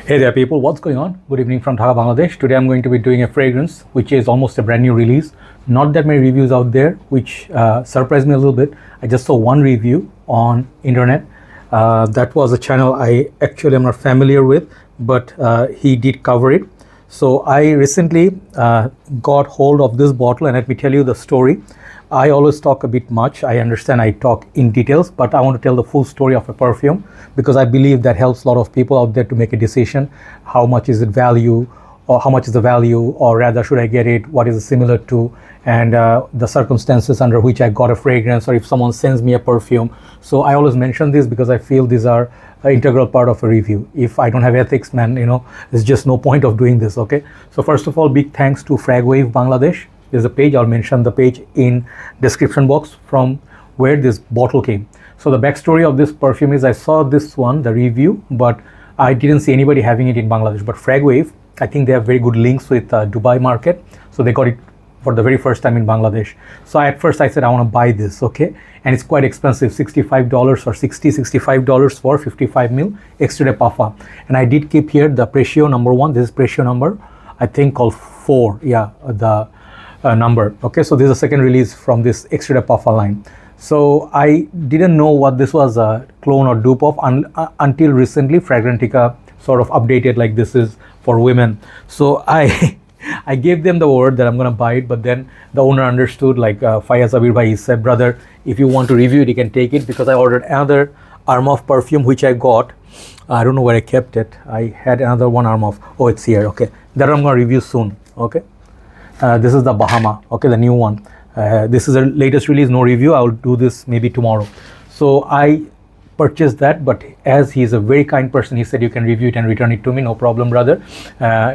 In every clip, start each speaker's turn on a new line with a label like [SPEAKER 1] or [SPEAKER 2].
[SPEAKER 1] Hey there people, what's going on? Good evening from Dhaka, Bangladesh. Today I'm going to be doing a fragrance which is almost a brand new release. Not that many reviews out there, which surprised me a little bit. I just saw one review on internet. That was a channel I actually am not familiar with, but he did cover it. So I recently got hold of this bottle, and let me tell you the story. I always talk a bit much. I understand I talk in details, but I want to tell the full story of a perfume because I believe that helps a lot of people out there to make a decision. How much is it value, or how much is the value, or rather should I get it, what is it similar to, and the circumstances under which I got a fragrance, or if someone sends me a perfume. So I always mention this because I feel these are an integral part of a review. If I don't have ethics, man, there's just no point of doing this, okay? So first of all, big thanks to Fragwave Bangladesh. There's a page, I'll mention the page in description box from where this bottle came. So the backstory of this perfume is I saw this one, the review, but I didn't see anybody having it in Bangladesh. But Fragwave, I think they have very good links with Dubai market. So they got it for the very first time in Bangladesh. So at first I said, I want to buy this, okay? And it's quite expensive, $65 or $65 for 55 ml extrait parfum. And I did keep here the Precieux number 1. This is Precieux number, I think called 4, yeah, the number. Okay, so this is a second release from this extrait parfum line. So I didn't know what this was a clone or dupe of until recently Fragrantica sort of updated like this is for women. So I gave them the word that I'm gonna buy it, but then the owner understood, like Fayaz Abir Bhai, he said, brother, if you want to review it, you can take it, because I ordered another Armaf perfume which I got. I don't know where I kept it. I had another one Armaf. Oh, it's here. Okay, that I'm gonna review soon. Okay. This is the Bahama, okay, the new one. This is the latest release, no review. I will do this maybe tomorrow. So I purchased that, but as he is a very kind person, he said you can review it and return it to me, no problem, brother.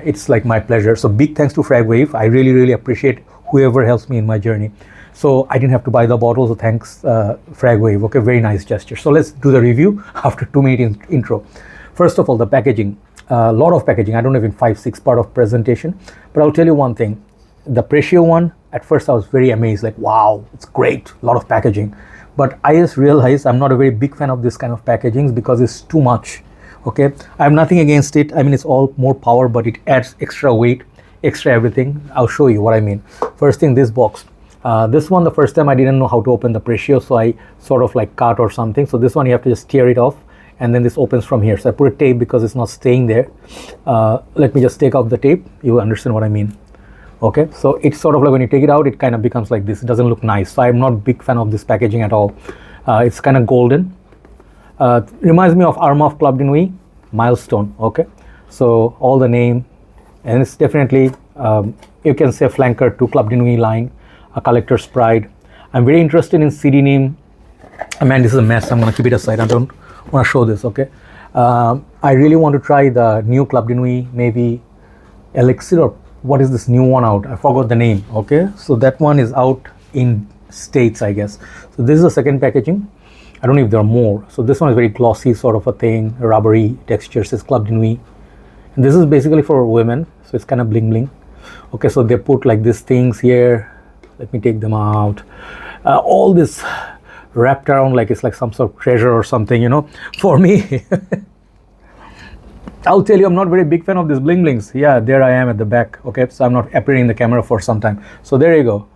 [SPEAKER 1] It's like my pleasure. So big thanks to Fragwave. I really appreciate whoever helps me in my journey. So I didn't have to buy the bottle, so thanks Fragwave. Okay, very nice gesture. So let's do the review after 2-minute intro. First of all, the packaging. A lot of packaging. I don't have in 5-6 part of presentation, but I'll tell you one thing. The Precieux one, at first I was very amazed, like, wow, it's great, a lot of packaging. But I just realized I'm not a very big fan of this kind of packagings because it's too much, okay? I have nothing against it. I mean, it's all more power, but it adds extra weight, extra everything. I'll show you what I mean. First thing, this box. This one, the first time I didn't know how to open the Precieux, so I sort of like cut or something. So this one, you have to just tear it off, and then this opens from here. So I put a tape because it's not staying there. Let me just take off the tape. You understand what I mean. Okay, so it's sort of like when you take it out, it kind of becomes like this. It doesn't look nice. So I'm not a big fan of this packaging at all. It's kind of golden. Reminds me of Armaf Club de Nuit Milestone. Okay, so all the name, and it's definitely you can say flanker to Club de Nuit line, a collector's pride. I'm very interested in CD name. Man, this is a mess. I'm gonna keep it aside. I don't want to show this. Okay, I really want to try the new Club de Nuit, maybe Elixir, or what is this new one out? I forgot the name. Okay, so that one is out in States, I guess. So this is the second packaging. I don't know if there are more. So this one is very glossy sort of a thing, rubbery texture, says Club de Nuit. And this is basically for women, so it's kind of bling bling. Okay, so they put like these things here. Let me take them out. All this wrapped around like it's like some sort of treasure or something, for me. I'll tell you, I'm not very big fan of these bling blings. Yeah, there I am at the back. Okay, so I'm not appearing in the camera for some time. So there you go,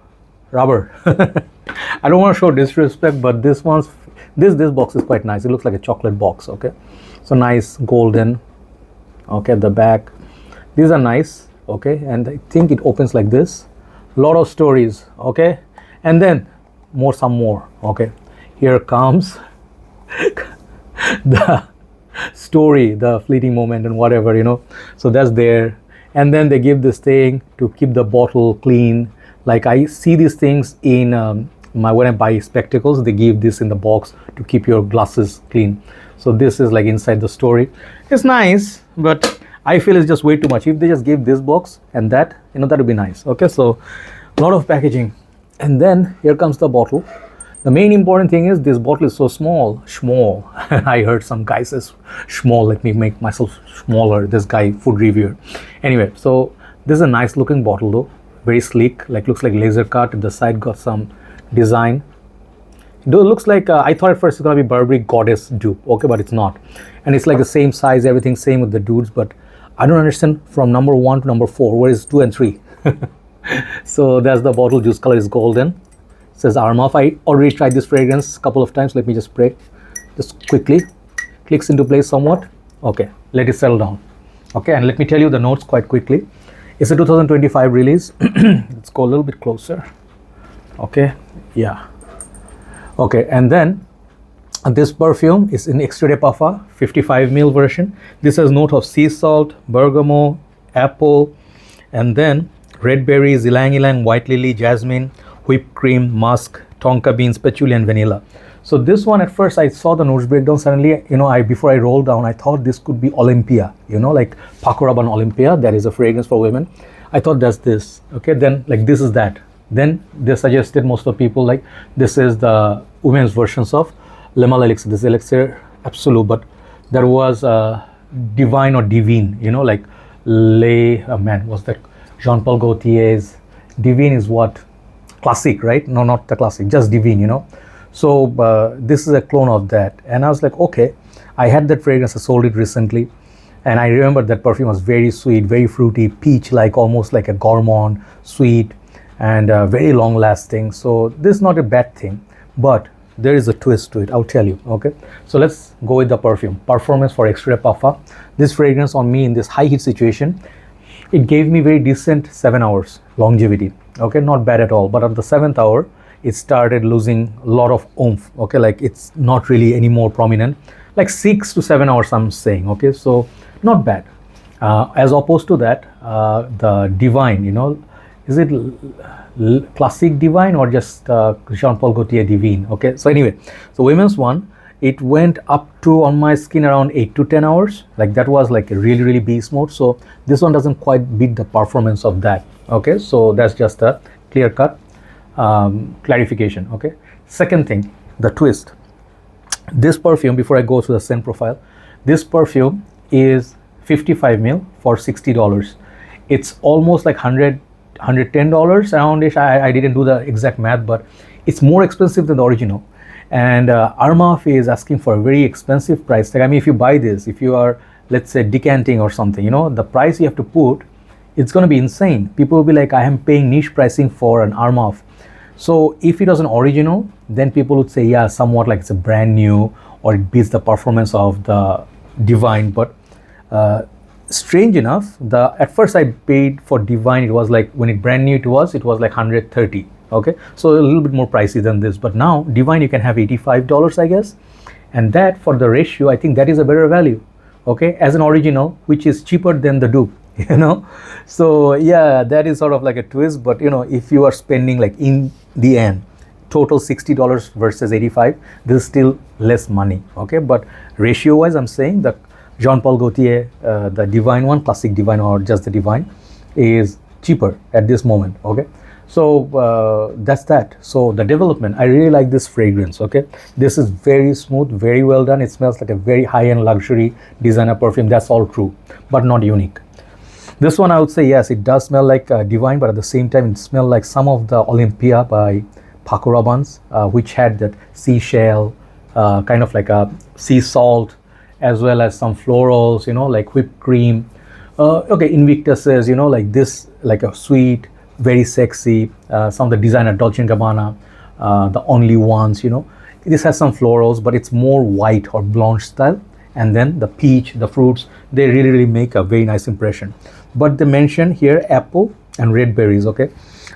[SPEAKER 1] rubber. I don't want to show disrespect, but this box is quite nice. It looks like a chocolate box. Okay, so nice golden. Okay, at the back, these are nice. Okay, and I think it opens like this. A lot of stories. Okay, and then some more. Okay, here comes the story, the fleeting moment and whatever, so that's there. And then they give this thing to keep the bottle clean. Like I see these things in when I buy spectacles, they give this in the box to keep your glasses clean. So this is like inside the story. It's nice, but I feel it's just way too much. If they just give this box and that, that would be nice. Okay, so a lot of packaging. And then here comes the bottle. The main important thing is this bottle is so small. I heard some guy says small. Let me make myself smaller. This guy, food reviewer. Anyway, so this is a nice looking bottle though. Very sleek, like looks like laser cut. The side got some design. It looks like, I thought at first it's gonna be Burberry Goddess dupe. Okay, but it's not. And it's like the same size, everything same with the dudes, but I don't understand from number 1 to number 4. Where is 2 and 3? So that's the bottle. Juice color is golden. It says Armaf. I already tried this fragrance a couple of times. Let me just spray just quickly. Clicks into place somewhat. Okay, let it settle down. Okay, and let me tell you the notes quite quickly. It's a 2025 release. Let's go a little bit closer. Okay, yeah. Okay, and then this perfume is in extrait de parfum 55 ml version. This has note of sea salt, bergamot, apple, and then red berries, ylang ylang, white lily, jasmine, whipped cream, musk, tonka beans, patchouli, and vanilla. So this one, at first I saw the notes breakdown. Suddenly, before I rolled down, I thought this could be Olympia, like Paco Rabanne Olympia. That is a fragrance for women. I thought that's this. Okay, then like this is that. Then they suggested, most of the people, like this is the women's versions of Le Mal Elixir. This is Elixir Absolute, but there was Divine or Divine, like what's that? Jean-Paul Gaultier's Divine is what? Classic, right? No, not the classic, just Divine, So this is a clone of that. And I was like, okay, I had that fragrance, I sold it recently. And I remember that perfume was very sweet, very fruity, peach-like, almost like a gourmand, sweet, and very long-lasting. So this is not a bad thing, but there is a twist to it, I'll tell you, okay? So let's go with the perfume. Performance for extrait de parfum. This fragrance on me in this high heat situation, it gave me very decent 7 hours longevity, okay? Not bad at all, but at the 7th hour, it started losing a lot of oomph, okay? Like it's not really any more prominent, like 6 to 7 hours I'm saying, okay? So not bad. As opposed to that, the Divine, is it classic Divine or just Jean-Paul Gaultier Divine? Okay, so anyway, so women's one, it went up to on my skin around 8 to 10 hours. Like that was like a really, really beast mode. So this one doesn't quite beat the performance of that. Okay, so that's just a clear cut clarification. Okay, second thing, the twist. This perfume, before I go through the scent profile, this perfume is 55 ml for $60. It's almost like $110 around-ish. I didn't do the exact math, but it's more expensive than the original. And Armaf is asking for a very expensive price tag. I mean, if you buy this, if you are, let's say, decanting or something, the price you have to put, it's going to be insane. People will be like, I am paying niche pricing for an Armaf. So if it was an original, then people would say, yeah, somewhat like it's a brand new, or it beats the performance of the Divine. But strange enough, at first I paid for Divine, it was like, when it brand new it was like 130. Okay, so a little bit more pricey than this. But now Divine you can have $85, I guess, and that, for the ratio, I think that is a better value, okay, as an original, which is cheaper than the dupe. So yeah, that is sort of like a twist. But if you are spending, like, in the end, total $60 versus 85, this is still less money, okay? But ratio wise, I'm saying the Jean-Paul Gaultier, the Divine one, classic Divine or just the Divine, is cheaper at this moment, okay? So that's that. So the development, I really like this fragrance, okay? This is very smooth, very well done. It smells like a very high-end luxury designer perfume. That's all true, but not unique. This one, I would say, yes, it does smell like Divine, but at the same time, it smells like some of the Olympia by Paco Rabanne's, which had that seashell, kind of like a sea salt, as well as some florals, like whipped cream. Okay, Invictus says, like this, like a sweet, very sexy, some of the designer Dolce & Gabbana, the only ones, this has some florals, but it's more white or blanche style. And then the peach, the fruits, they really, really make a very nice impression. But they mention here apple and red berries, okay?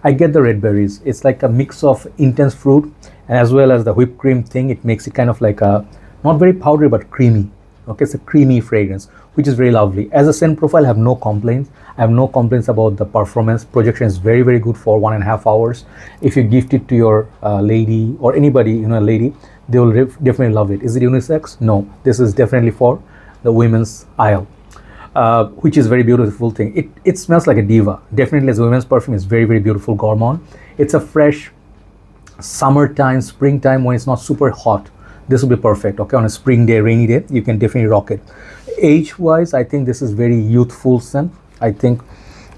[SPEAKER 1] I get the red berries. It's like a mix of intense fruit, and as well as the whipped cream thing. It makes it kind of like a, not very powdery, but creamy. Okay, it's a creamy fragrance, which is very lovely. As a scent profile, I have no complaints. I have no complaints about the performance. Projection is very, very good for 1.5 hours. If you gift it to your lady or anybody, lady, they will definitely love it. Is it unisex? No, this is definitely for the women's aisle, which is very beautiful thing. It smells like a diva. Definitely, as a women's perfume, is very, very beautiful gourmand. It's a fresh summertime, springtime, when it's not super hot. This will be perfect, okay? On a spring day, rainy day, you can definitely rock it. Age-wise, I think this is very youthful scent. I think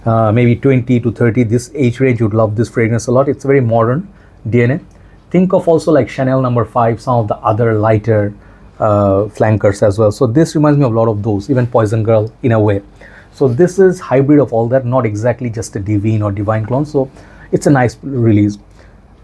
[SPEAKER 1] maybe 20 to 30, this age range would love this fragrance a lot. It's very modern DNA. Think of also like Chanel No. 5, some of the other lighter flankers as well. So this reminds me of a lot of those, even Poison Girl in a way. So this is hybrid of all that, not exactly just a Divine or Divine clone. So it's a nice release.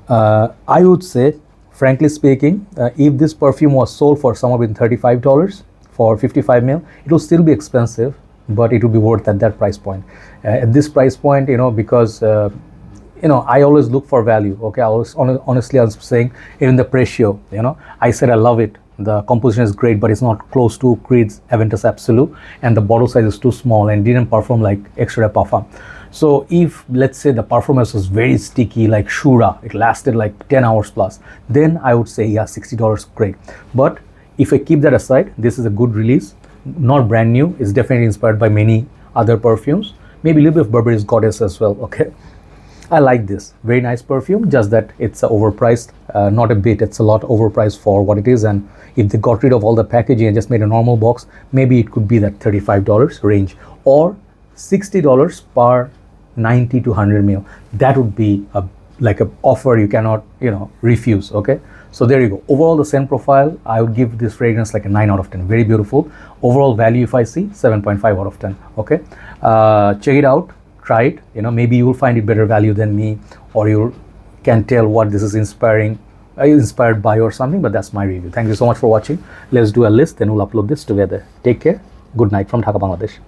[SPEAKER 1] I would say, frankly speaking, if this perfume was sold for somewhere between $35 for 55 ml, it will still be expensive, but it will be worth at that price point. At this price point, because I always look for value. Okay, I always, honestly, I was saying, even the Precieux, I said I love it. The composition is great, but it's not close to Creed's Aventus Absolute, and the bottle size is too small and didn't perform like extrait parfum. So if, let's say, the performance was very sticky like Shura, it lasted like 10 hours plus, then I would say, yeah, $60 great. But if I keep that aside, this is a good release, not brand new. It's definitely inspired by many other perfumes, maybe a little bit of Burberry's Goddess as well. Okay, I like this, very nice perfume, just that it's overpriced, not a bit, it's a lot overpriced for what it is. And if they got rid of all the packaging and just made a normal box, maybe it could be that $35 range, or $60 per 90 to 100 ml. That would be like a offer you cannot refuse. Okay, so there you go. Overall, the scent profile, I would give this fragrance like a 9 out of 10. Very beautiful. Overall value, if I see, 7.5 out of 10. Okay, check it out, try it. Maybe you will find it better value than me, or you can tell what this is inspired by or something. But that's my review. Thank you so much for watching. Let's do a list, then we'll upload this together. Take care. Good night from Dhaka, Bangladesh.